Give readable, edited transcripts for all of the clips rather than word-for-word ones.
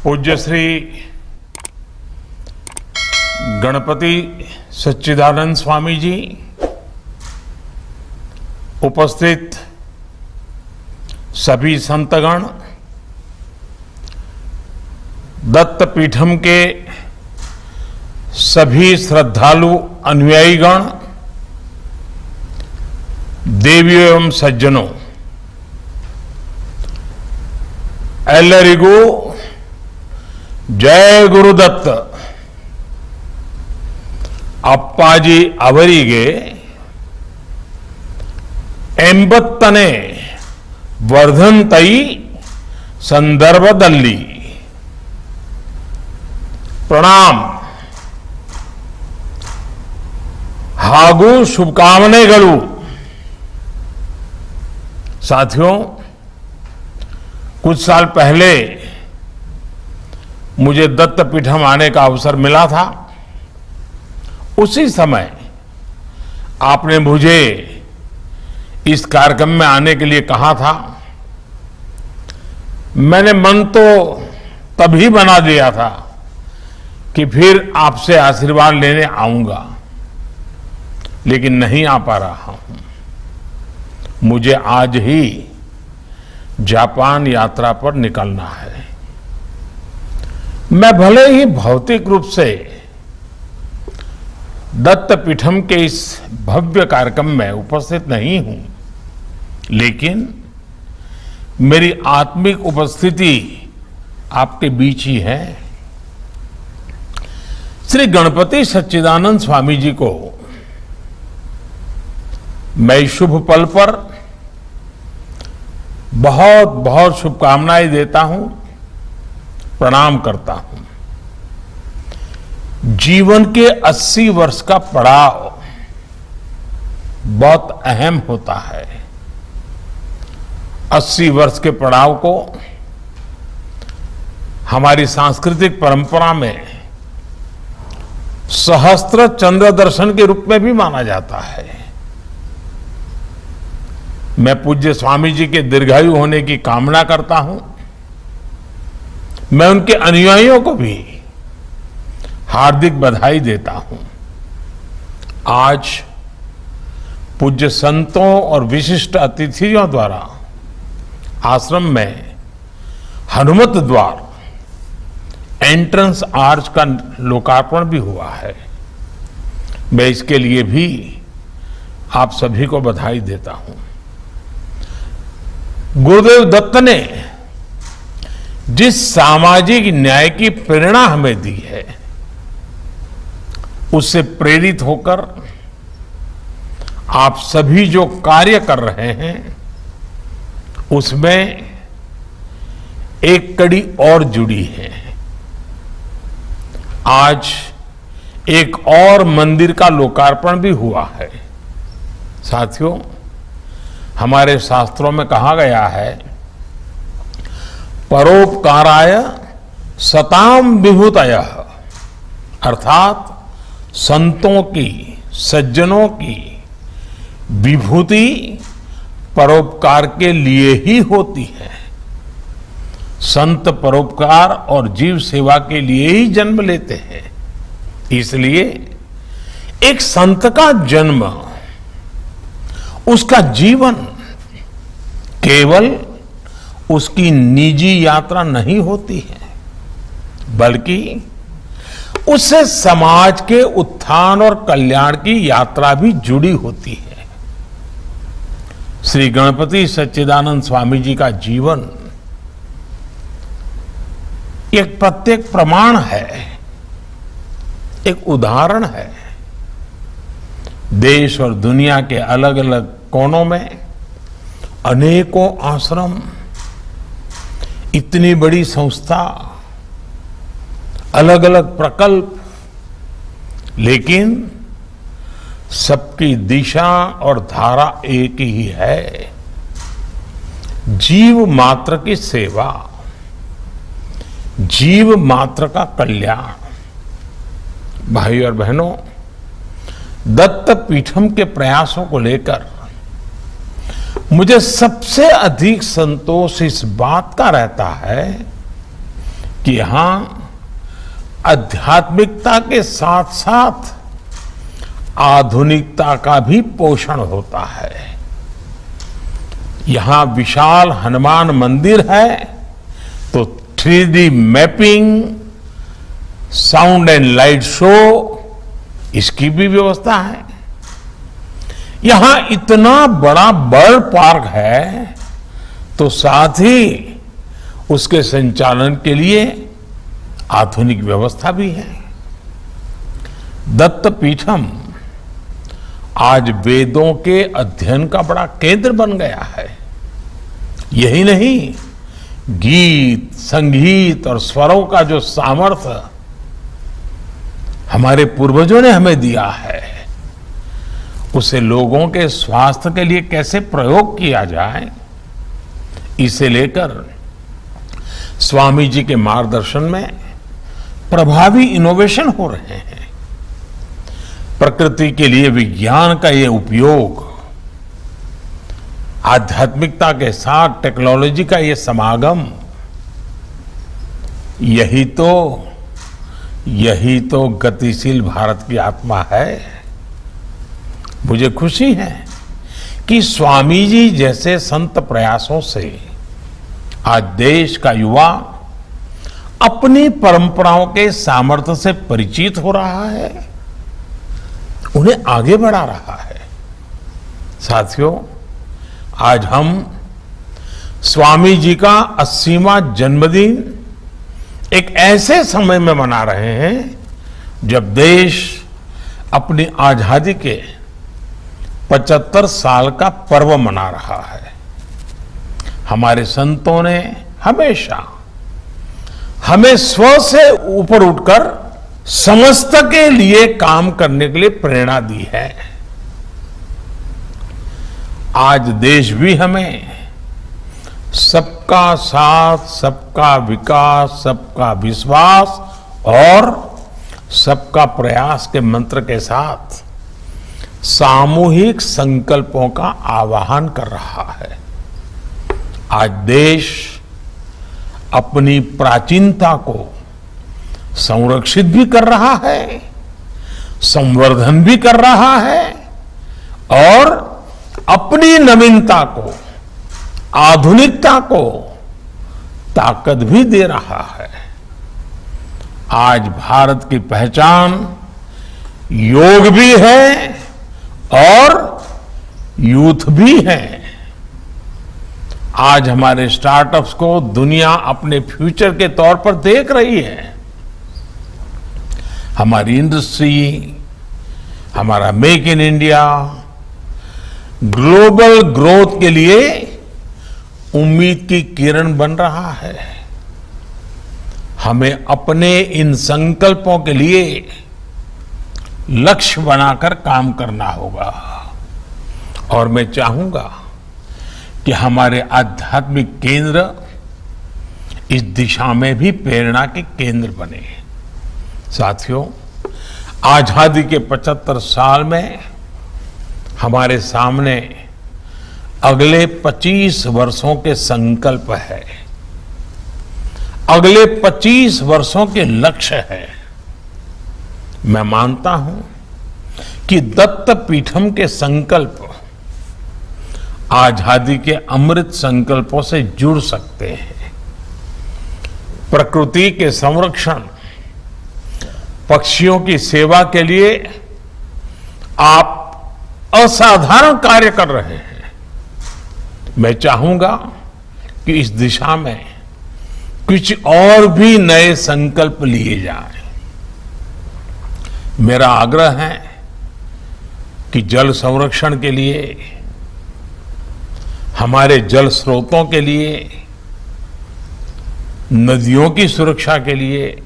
पूज्य श्री गणपति सच्चिदानंद स्वामी जी, उपस्थित सभी संतगण, दत्त पीठम के सभी श्रद्धालु अनुयायीगण, देवियों एवं सज्जनों, एल्लरिगू जय गुरुदत्त। अप्पाजी अवरिगे ಎಂಬತ್ತನೇ ವರ್ಧಂತೈ ಸಂದರ್ಭದಲ್ಲಿ ಪ್ರಣಾಮ್ ಹಾಗೂ शुभकामनेಗಳು। साथियों, कुछ साल पहले मुझे दत्त पीठम आने का अवसर मिला था। उसी समय आपने मुझे इस कार्यक्रम में आने के लिए कहा था। मैंने मन तो तभी बना दिया था कि फिर आपसे आशीर्वाद लेने आऊंगा, लेकिन नहीं आ पा रहा हूं। मुझे आज ही जापान यात्रा पर निकलना है। मैं भले ही भौतिक रूप से दत्त पीठम के इस भव्य कार्यक्रम में उपस्थित नहीं हूं, लेकिन मेरी आत्मिक उपस्थिति आपके बीच ही है। श्री गणपति सच्चिदानंद स्वामी जी को मैं इस शुभ पल पर बहुत बहुत शुभकामनाएं देता हूं, प्रणाम करता हूं। जीवन के 80 वर्ष का पड़ाव बहुत अहम होता है। 80 वर्ष के पड़ाव को हमारी सांस्कृतिक परंपरा में सहस्त्र चंद्र दर्शन के रूप में भी माना जाता है। मैं पूज्य स्वामी जी के दीर्घायु होने की कामना करता हूं। मैं उनके अनुयायियों को भी हार्दिक बधाई देता हूं। आज पूज्य संतों और विशिष्ट अतिथियों द्वारा आश्रम में हनुमत द्वार एंट्रेंस आर्च का लोकार्पण भी हुआ है। मैं इसके लिए भी आप सभी को बधाई देता हूं। गुरुदेव दत्त ने जिस सामाजिक न्याय की प्रेरणा हमें दी है, उससे प्रेरित होकर आप सभी जो कार्य कर रहे हैं, उसमें एक कड़ी और जुड़ी है। आज एक और मंदिर का लोकार्पण भी हुआ है। साथियों, हमारे शास्त्रों में कहा गया है, परोपकाराय सताम विभूतयः, अर्थात संतों की, सज्जनों की विभूति परोपकार के लिए ही होती है। संत परोपकार और जीव सेवा के लिए ही जन्म लेते हैं। इसलिए एक संत का जन्म, उसका जीवन केवल उसकी निजी यात्रा नहीं होती है, बल्कि उससे समाज के उत्थान और कल्याण की यात्रा भी जुड़ी होती है। श्री गणपति सच्चिदानंद स्वामी जी का जीवन एक प्रत्येक प्रमाण है, एक उदाहरण है। देश और दुनिया के अलग अलग कोनों में अनेकों आश्रम, इतनी बड़ी संस्था, अलग अलग प्रकल्प, लेकिन सबकी दिशा और धारा एक ही है, जीव मात्र की सेवा, जीव मात्र का कल्याण। भाई और बहनों, दत्त पीठम के प्रयासों को लेकर मुझे सबसे अधिक संतोष इस बात का रहता है कि यहां आध्यात्मिकता के साथ साथ आधुनिकता का भी पोषण होता है। यहां विशाल हनुमान मंदिर है तो 3D mapping, sound and light show, इसकी भी व्यवस्था है। यहां इतना बड़ा बर्ड पार्क है तो साथ ही उसके संचालन के लिए आधुनिक व्यवस्था भी है। दत्त पीठम आज वेदों के अध्ययन का बड़ा केंद्र बन गया है। यही नहीं, गीत, संगीत और स्वरों का जो सामर्थ्य हमारे पूर्वजों ने हमें दिया है, उसे लोगों के स्वास्थ्य के लिए कैसे प्रयोग किया जाए, इसे लेकर स्वामी जी के मार्गदर्शन में प्रभावी इनोवेशन हो रहे हैं। प्रकृति के लिए विज्ञान का ये उपयोग, आध्यात्मिकता के साथ टेक्नोलॉजी का ये समागम, यही तो गतिशील भारत की आत्मा है। मुझे खुशी है कि स्वामी जी जैसे संत प्रयासों से आज देश का युवा अपनी परंपराओं के सामर्थ्य से परिचित हो रहा है, उन्हें आगे बढ़ा रहा है। साथियों, आज हम स्वामी जी का 80वां जन्मदिन एक ऐसे समय में मना रहे हैं जब देश अपनी आजादी के 75 साल का पर्व मना रहा है। हमारे संतों ने हमेशा हमें स्व से ऊपर उठकर समस्त के लिए काम करने के लिए प्रेरणा दी है। आज देश भी हमें सबका साथ, सबका विकास, सबका विश्वास और सबका प्रयास के मंत्र के साथ सामूहिक संकल्पों का आह्वान कर रहा है। आज देश अपनी प्राचीनता को संरक्षित भी कर रहा है, संवर्धन भी कर रहा है और अपनी नवीनता को, आधुनिकता को ताकत भी दे रहा है। आज भारत की पहचान योग भी है और यूथ भी है। आज हमारे स्टार्टअप्स को दुनिया अपने फ्यूचर के तौर पर देख रही है। हमारी इंडस्ट्री, हमारा make in India global growth के लिए उम्मीद की किरण बन रहा है। हमें अपने इन संकल्पों के लिए लक्ष्य बनाकर काम करना होगा और मैं चाहूंगा कि हमारे आध्यात्मिक केंद्र इस दिशा में भी प्रेरणा के केंद्र बने। साथियों, आजादी के 75 साल में हमारे सामने अगले 25 वर्षों के संकल्प है, अगले 25 वर्षों के लक्ष्य है। मैं मानता हूं कि दत्त पीठम के संकल्प आजादी के अमृत संकल्पों से जुड़ सकते हैं। प्रकृति के संरक्षण, पक्षियों की सेवा के लिए आप असाधारण कार्य कर रहे हैं। मैं चाहूंगा कि इस दिशा में कुछ और भी नए संकल्प लिए जाएं। मेरा आग्रह है कि जल संरक्षण के लिए, हमारे जल स्रोतों के लिए, नदियों की सुरक्षा के लिए,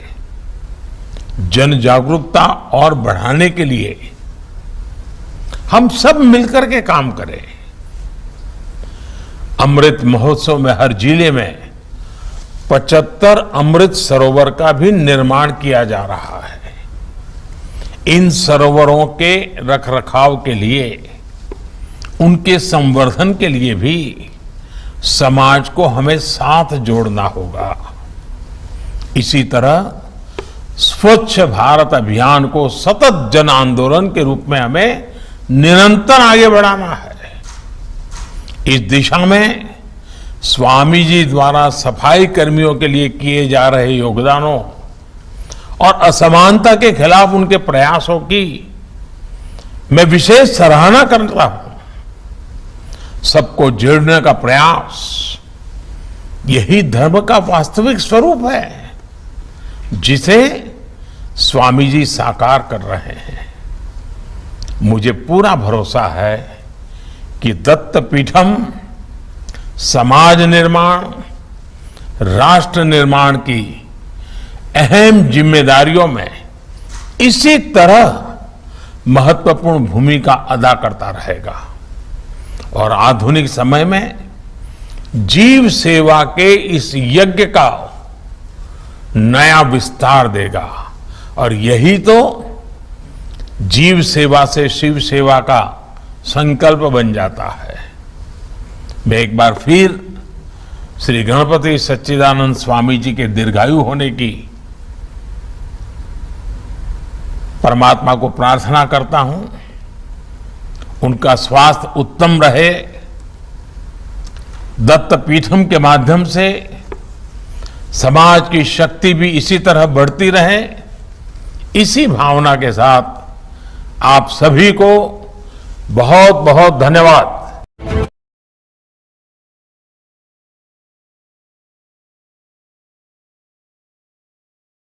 जन जागरूकता और बढ़ाने के लिए हम सब मिलकर के काम करें। अमृत महोत्सव में हर जिले में 75 अमृत सरोवर का भी निर्माण किया जा रहा है। इन सरोवरों के रखरखाव के लिए, उनके संवर्धन के लिए भी समाज को हमें साथ जोड़ना होगा। इसी तरह स्वच्छ भारत अभियान को सतत जन आंदोलन के रूप में हमें निरंतर आगे बढ़ाना है। इस दिशा में स्वामी जी द्वारा सफाई कर्मियों के लिए किए जा रहे योगदानों और असमानता के खिलाफ उनके प्रयासों की मैं विशेष सराहना करता हूं। सबको जोड़ने का प्रयास यही धर्म का वास्तविक स्वरूप है जिसे स्वामी जी साकार कर रहे हैं। मुझे पूरा भरोसा है कि दत्त पीठम समाज निर्माण, राष्ट्र निर्माण की अहम जिम्मेदारियों में इसी तरह महत्वपूर्ण भूमिका अदा करता रहेगा और आधुनिक समय में जीव सेवा के इस यज्ञ का नया विस्तार देगा और यही तो जीव सेवा से शिव सेवा का संकल्प बन जाता है। मैं एक बार फिर श्री गणपति सच्चिदानंद स्वामी जी के दीर्घायु होने की परमात्मा को प्रार्थना करता हूं, उनका स्वास्थ्य उत्तम रहे, दत्त पीठम के माध्यम से समाज की शक्ति भी इसी तरह बढ़ती रहे। इसी भावना के साथ आप सभी को बहुत बहुत धन्यवाद।